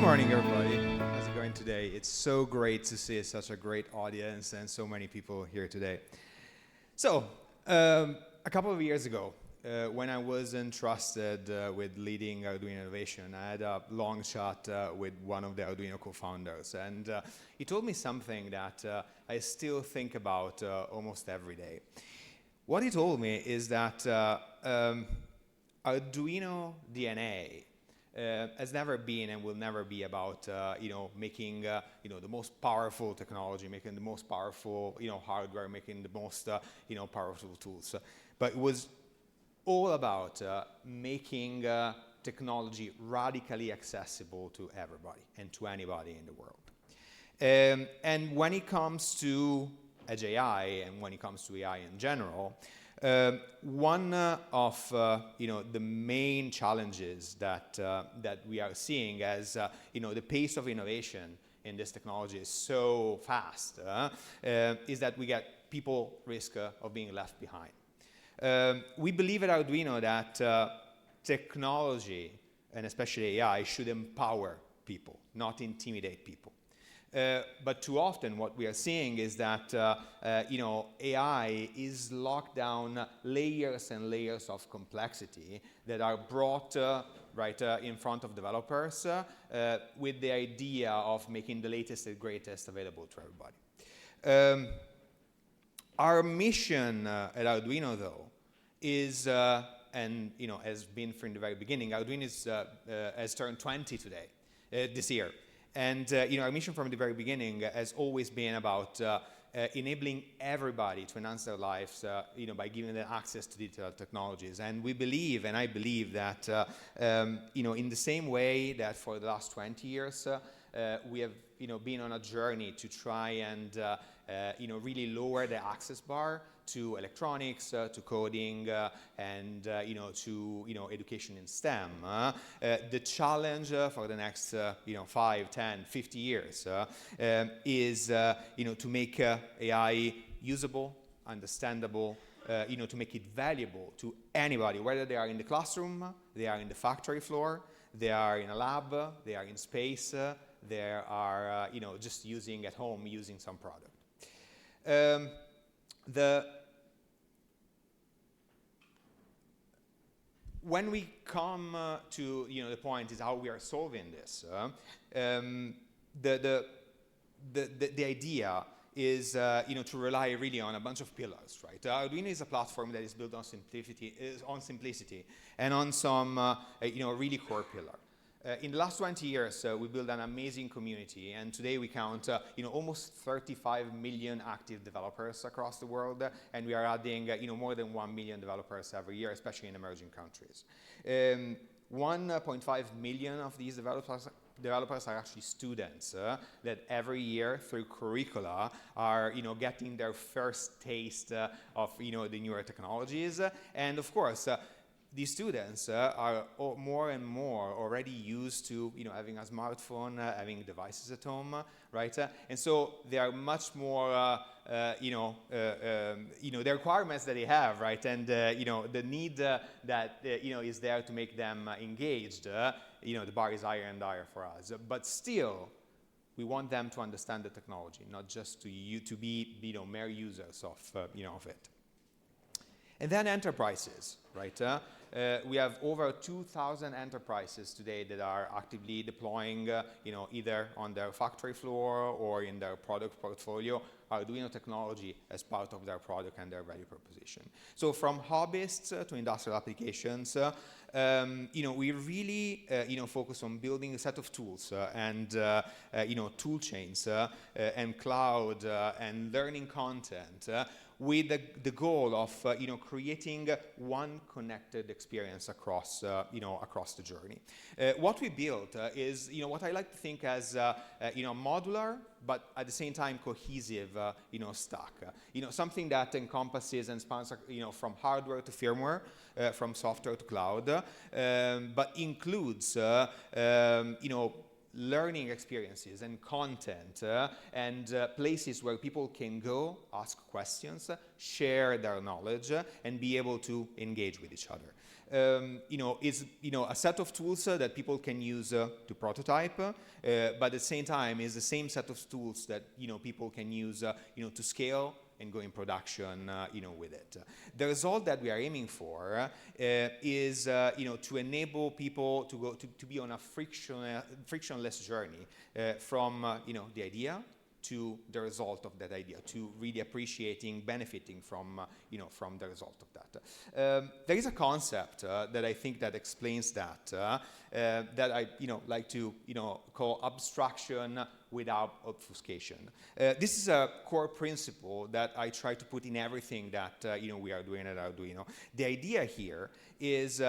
morning, everybody. How's it going today? It's so great to see such a great audience and so many people here today. So, a couple of years ago, when I was entrusted with leading Arduino innovation, I had a long chat with one of the Arduino co-founders, and he told me something that I still think about almost every day. What he told me is that Arduino DNA has never been and will never be about making the most powerful technology, making the most powerful hardware, making the most powerful tools, but it was all about making technology radically accessible to everybody and to anybody in the world. And when it comes to Edge AI and when it comes to AI in general, one of the main challenges that we are seeing as the pace of innovation in this technology is so fast is that we get people risk of being left behind. We believe at Arduino that technology, and especially AI, should empower people, not intimidate people. But too often what we are seeing is that AI is locked down layers and layers of complexity that are brought in front of developers with the idea of making the latest and greatest available to everybody. Our mission at Arduino, though, is, and has been from the very beginning, Arduino has turned 20 today, this year. And our mission from the very beginning has always been about enabling everybody to enhance their lives, by giving them access to digital technologies. And we believe, and I believe that, in the same way that for the last 20 years, we have, been on a journey to try and, really lower the access bar to electronics, to coding, and to education in STEM. The challenge for the next 5, 10, 50 years is to make AI usable, understandable, to make it valuable to anybody, whether they are in the classroom, they are in the factory floor, they are in a lab, they are in space, they are just using at home, using some product. When we come to the point is how we are solving this, the idea is to rely really on a bunch of pillars, right? Arduino is a platform that is built on simplicity and on some really core pillar. In the last 20 years, we built an amazing community, and today we count almost 35 million active developers across the world, and we are adding more than 1 million developers every year, especially in emerging countries. 1.5 million of these developers are actually students that every year through curricula are getting their first taste of the newer technologies, and of course these students are more and more already used to having a smartphone, having devices at home, right? And so they are much more the requirements that they have, right? And the need that is there to make them engaged. The bar is higher and higher for us. But still, we want them to understand the technology, not just to be mere users of it. And then enterprises, right? We have over 2,000 enterprises today that are actively deploying, either on their factory floor or in their product portfolio, Arduino technology as part of their product and their value proposition. So from hobbyists to industrial applications, we really, focus on building a set of tools and, tool chains and cloud and learning content with the goal of, creating one connected experience across, across the journey. What we built is, what I like to think as, modular, but at the same time cohesive, stack. Something that encompasses and spans, from hardware to firmware, from software to cloud, but includes, learning experiences and content and places where people can go, ask questions, share their knowledge, and be able to engage with each other. Is a set of tools that people can use to prototype, but at the same time is the same set of tools that people can use to scale and go in production with it. The result that we are aiming for is to enable people to go to be on a frictionless journey from the idea to the result of that idea, to really appreciating, benefiting from the result of that. There is a concept that I think that explains that that I like to call abstraction without obfuscation. This is a core principle that I try to put in everything that we are doing at Arduino. The idea here is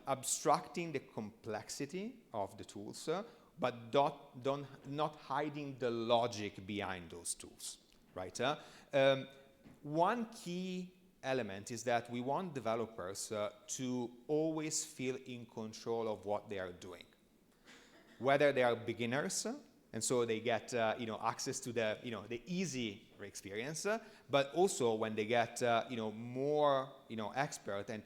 abstracting the complexity of the tools, but not hiding the logic behind those tools, right? One key element is that we want developers to always feel in control of what they are doing. Whether they are beginners, and so they get access to the the easy experience, but also when they get more expert and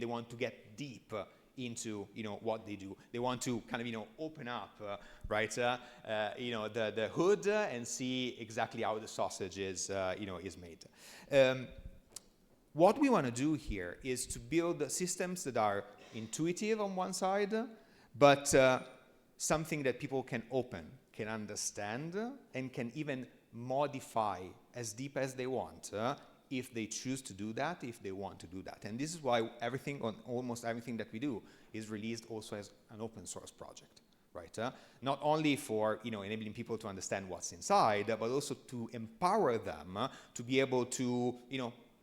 they want to get deep into what they do. They want to kind of open up right the hood and see exactly how the sausage is is made. What we want to do here is to build systems that are intuitive on one side, but something that people can open, can understand, and can even modify as deep as they want if they choose to do that, if they want to do that. And this is why almost everything that we do is released also as an open source project, right? Not only for enabling people to understand what's inside, but also to empower them to be able to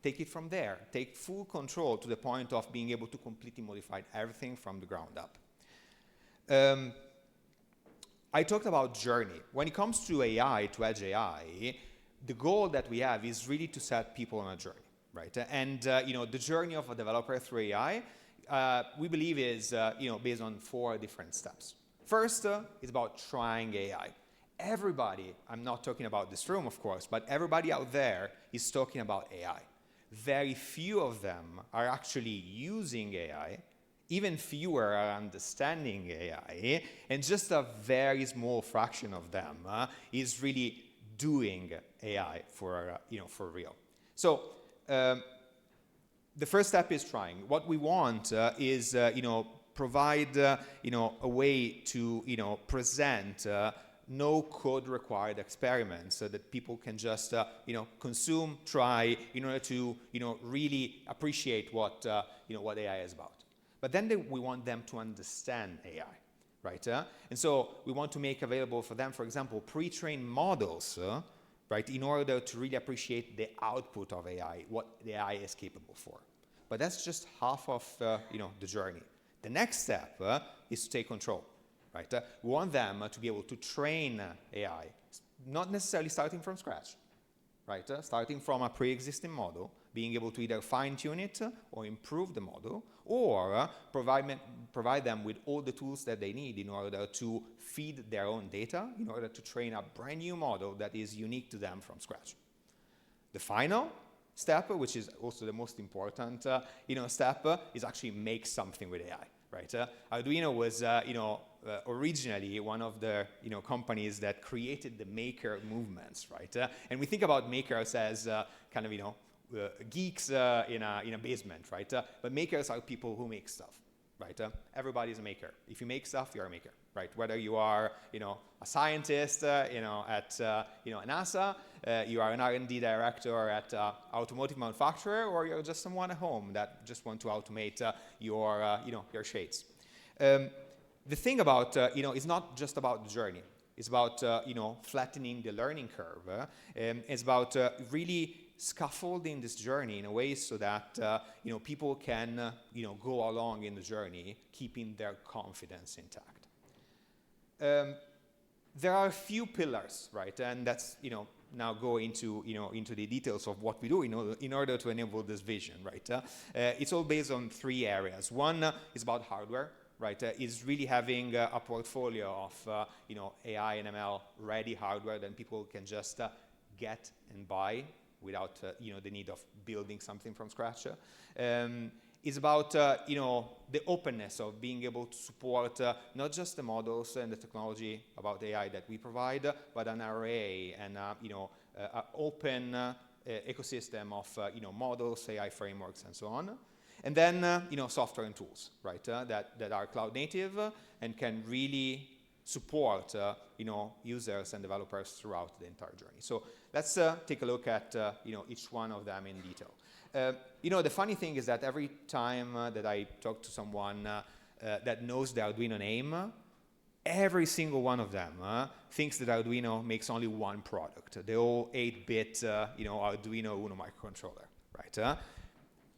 take it from there, take full control to the point of being able to completely modify everything from the ground up. I talked about journey. When it comes to AI, to edge AI, the goal that we have is really to set people on a journey, right? And the journey of a developer through AI, we believe is based on 4 different steps. First is about trying AI. Everybody, I'm not talking about this room, of course, but everybody out there is talking about AI. Very few of them are actually using AI. Even fewer are understanding AI, and just a very small fraction of them is really doing AI for real. So the first step is trying. What we want is provide a way to present no code required experiments so that people can just consume, try in order to really appreciate what what AI is about. But then we want them to understand AI. Right? And so we want to make available for them, for example, pre-trained models, right, in order to really appreciate the output of AI, what the AI is capable for. But that's just half of the journey. The next step is to take control. Right? We want them to be able to train AI, not necessarily starting from scratch. Right? Starting from a pre-existing model, being able to either fine-tune it or improve the model, or provide them with all the tools that they need in order to feed their own data, in order to train a brand new model that is unique to them from scratch. The final step, which is also the most important step, is actually make something with AI. Right? Arduino was originally one of the companies that created the maker movements, right? And we think about makers as kind of geeks in a basement, right? But makers are people who make stuff, right? Everybody's a maker. If you make stuff, you're a maker, right? Whether you are a scientist at NASA, you are an R&D director at automotive manufacturer, or you're just someone at home that just want to automate your shades. The thing about it's not just about the journey. It's about flattening the learning curve. It's about really scaffolding this journey in a way so that people can go along in the journey, keeping their confidence intact. There are a few pillars, right? And that's now go into the details of what we do in order to enable this vision, right? It's all based on 3 areas. One is about hardware. right, is really having a portfolio of AI and ML ready hardware that people can just get and buy without the need of building something from scratch. Is about the openness of being able to support not just the models and the technology about AI that we provide, but an array and an open ecosystem of models, AI frameworks, and so on. And then software and tools, right, that are cloud native and can really support users and developers throughout the entire journey. So let's take a look at each one of them in detail. The funny thing is that every time that I talk to someone that knows the Arduino name, every single one of them thinks that Arduino makes only one product, the old 8-bit Arduino Uno microcontroller, right?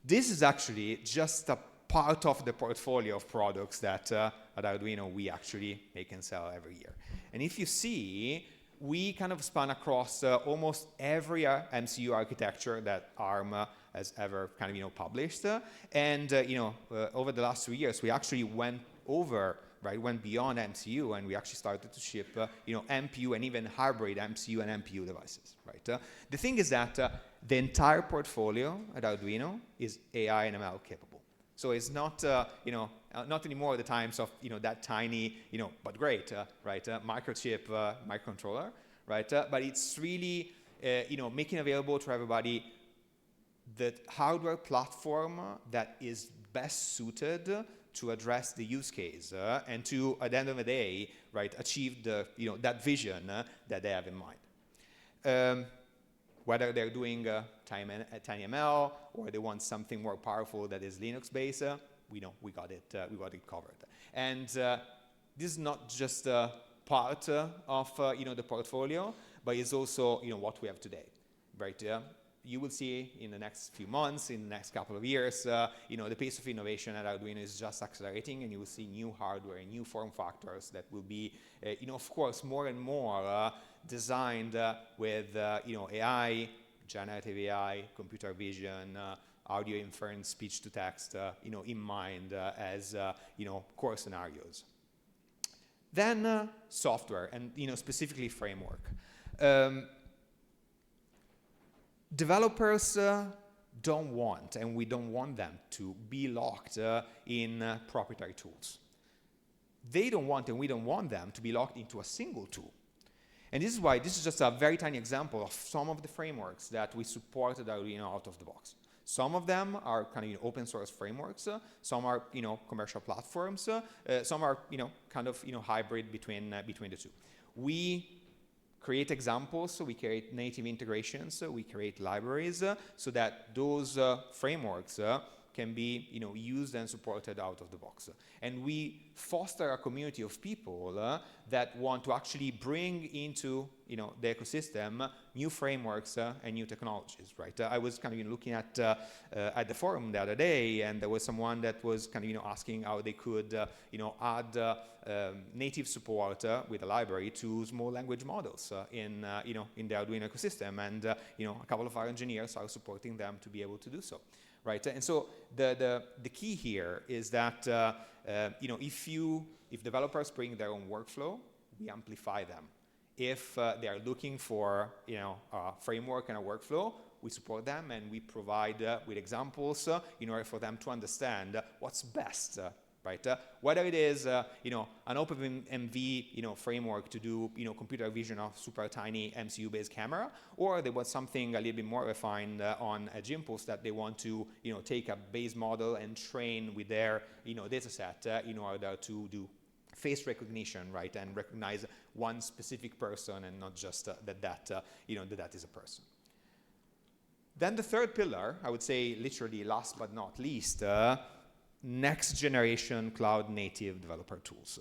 This is actually just a part of the portfolio of products that at Arduino we actually make and sell every year. And if you see, we kind of span across almost every MCU architecture that ARM has ever kind of published. And over the last 3 years, we actually went beyond MCU, and we actually started to ship MPU and even hybrid MCU and MPU devices, right? The thing is that the entire portfolio at Arduino is AI and ML capable. So it's not not anymore the times of that tiny but great microchip microcontroller, right? But it's really making available to everybody the hardware platform that is best suited to address the use case and to, at the end of the day, right, achieve the that vision that they have in mind. Whether they're doing TinyML or they want something more powerful that is Linux-based, we got it covered. And this is not just part of the portfolio, but it's also what we have today, right? You will see in the next few months, in the next couple of years, the pace of innovation at Arduino is just accelerating, and you will see new hardware, new form factors that will be, of course, more and more designed with, AI, generative AI, computer vision, audio inference, speech to text, in mind as, core scenarios. Then software and, specifically framework. Developers don't want, and we don't want them to be locked in proprietary tools. They don't want, and we don't want them to be locked into a single tool. And this is why this is just a very tiny example of some of the frameworks that we supported Arduino out of the box. Some of them are kind of open source frameworks. Some are commercial platforms. Some are kind of hybrid between the two. We create examples, so we create native integrations, so we create libraries, so that those frameworks can be used and supported out of the box. And we foster a community of people that want to actually bring into the ecosystem new frameworks and new technologies, right? I was kind of looking at the forum the other day, and there was someone that was kind of asking how they could add native support with a library to small language models in the Arduino ecosystem, and a couple of our engineers are supporting them to be able to do so. Right, and so the key here is that if developers bring their own workflow, we amplify them. If they are looking for a framework and a workflow, we support them and we provide with examples in order for them to understand what's best. Right? Whether it is an OpenMV framework to do computer vision of super tiny MCU-based camera, or they want something a little bit more refined on a GIMPulse that they want to take a base model and train with their data set in order to do face recognition, right, and recognize one specific person and not just that is a person. Then the third pillar, I would say, literally last but not least. Next generation cloud native developer tools.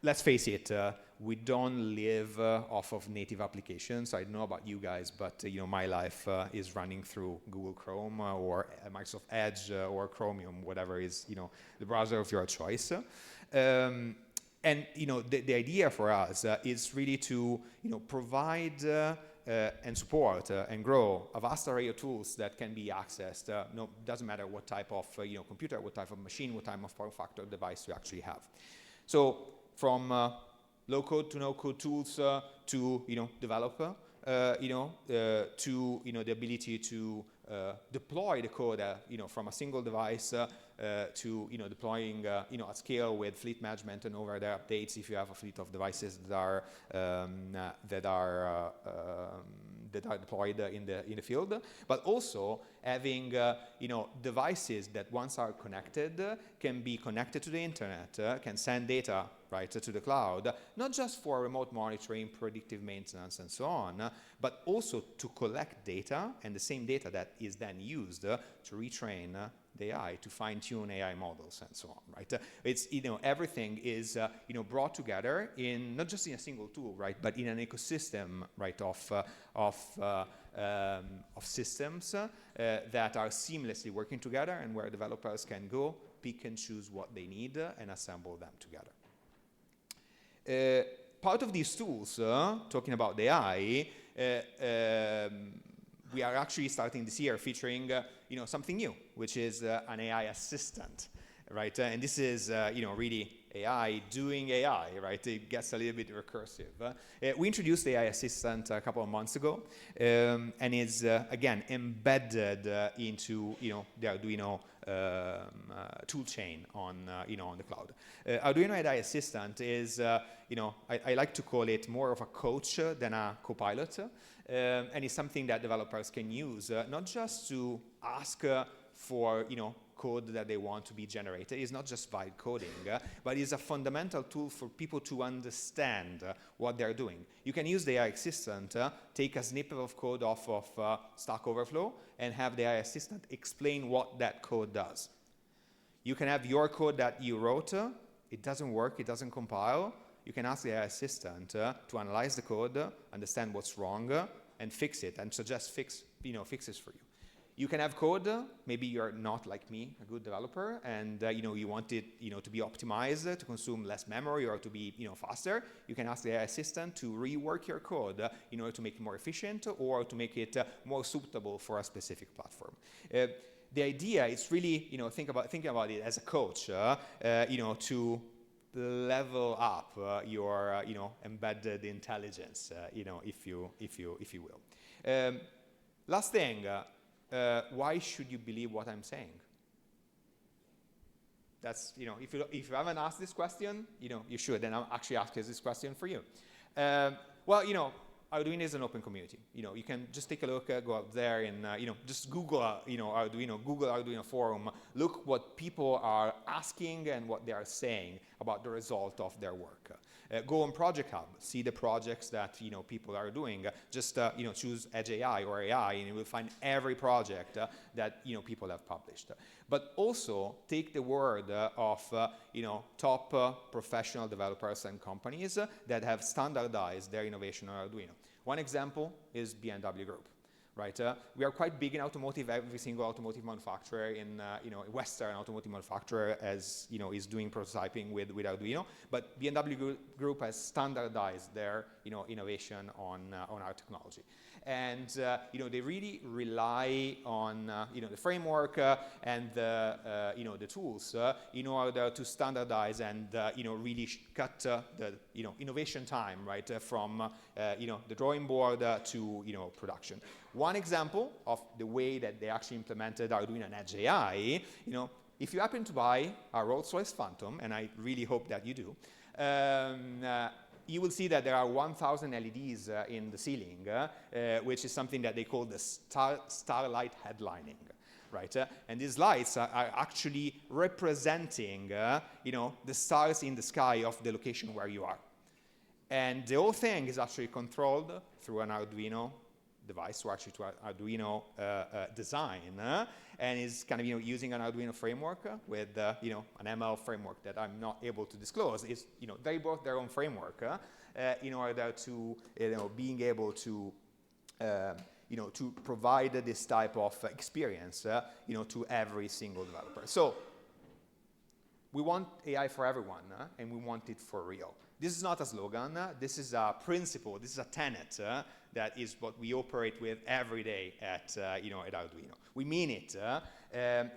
Let's face it, we don't live off of native applications. I don't know about you guys, but my life is running through Google Chrome or Microsoft Edge or Chromium, whatever is the browser of your choice. And the idea for us is really to provide and support and grow a vast array of tools that can be accessed. No, doesn't matter what type of computer, what type of machine, what type of form factor device you actually have. So from low code to no code tools to developer, to the ability to deploy the code from a single device to deploying at scale with fleet management and over-the-air updates if you have a fleet of devices that are deployed in the field, but also having devices that once are connected can be connected to the internet, can send data right to the cloud, not just for remote monitoring, predictive maintenance, and so on, but also to collect data, and the same data that is then used to retrain the AI, to fine-tune AI models, and so on, right? It's everything is brought together in not just in a single tool, right, but in an ecosystem, right, of systems that are seamlessly working together, and where developers can go, pick and choose what they need, and assemble them together. Part of these tools, talking about the AI, we are actually starting this year featuring something new, which is an AI assistant, right? And this is really AI doing AI, right? It gets a little bit recursive. We introduced the AI assistant a couple of months ago, and is again embedded into the Arduino toolchain on the cloud. Arduino AI assistant is I like to call it more of a coach than a co-pilot, and it's something that developers can use not just to ask for code that they want to be generated. It's not just vibe coding, but it's a fundamental tool for people to understand what they're doing. You can use the AI assistant, take a snippet of code off of Stack Overflow, and have the AI assistant explain what that code does. You can have your code that you wrote, it doesn't work, it doesn't compile. You can ask the AI assistant to analyze the code, understand what's wrong, and fix it, and suggest fixes for you. You can have code, maybe you're not like me, a good developer, and you want it to be optimized, to consume less memory, or to be faster. You can ask the AI assistant to rework your code in order to make it more efficient, or to make it more suitable for a specific platform. The idea is really thinking about it as a coach, to level up your embedded intelligence, if you will. Last thing. Why should you believe what I'm saying? That's, if you haven't asked this question, you should, and I'm actually asking this question for you. Well, Arduino is an open community. You can just take a look, go out there and, just Google, Arduino, Google Arduino forum, look what people are asking and what they are saying about the result of their work. Go on Project Hub, see the projects that people are doing. Just choose Edge AI or AI, and you will find every project that people have published. But also take the word of top professional developers and companies that have standardized their innovation on Arduino. One example is BMW Group. Right? We are quite big in automotive. Every single automotive manufacturer in Western automotive manufacturer is doing prototyping with Arduino. But BMW Group has standardized their innovation on our technology, and they really rely on the framework and the tools in order to standardize and really cut the innovation time, right, from the drawing board to production. One example of the way that they actually implemented Arduino and Edge AI, if you happen to buy a Rolls-Royce Phantom, and I really hope that you do, you will see that there are 1,000 LEDs in the ceiling, which is something that they call the starlight headlining. Right? And these lights are actually representing the stars in the sky of the location where you are. And the whole thing is actually controlled through an Arduino device, or actually to Arduino design, and is kind of using an Arduino framework with an ML framework that I'm not able to disclose. Is they brought their own framework in order to being able to to provide this type of experience to every single developer. So we want AI for everyone, and we want it for real. This is not a slogan, this is a principle, this is a tenet that is what we operate with every day at, at Arduino. We mean it.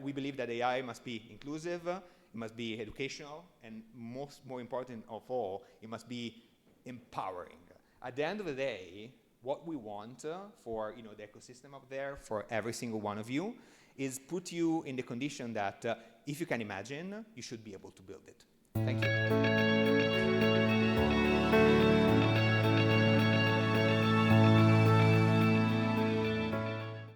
We believe that AI must be inclusive, it must be educational, and more important of all, it must be empowering. At the end of the day, what we want for the ecosystem up there, for every single one of you, is put you in the condition that if you can imagine, you should be able to build it. Thank you.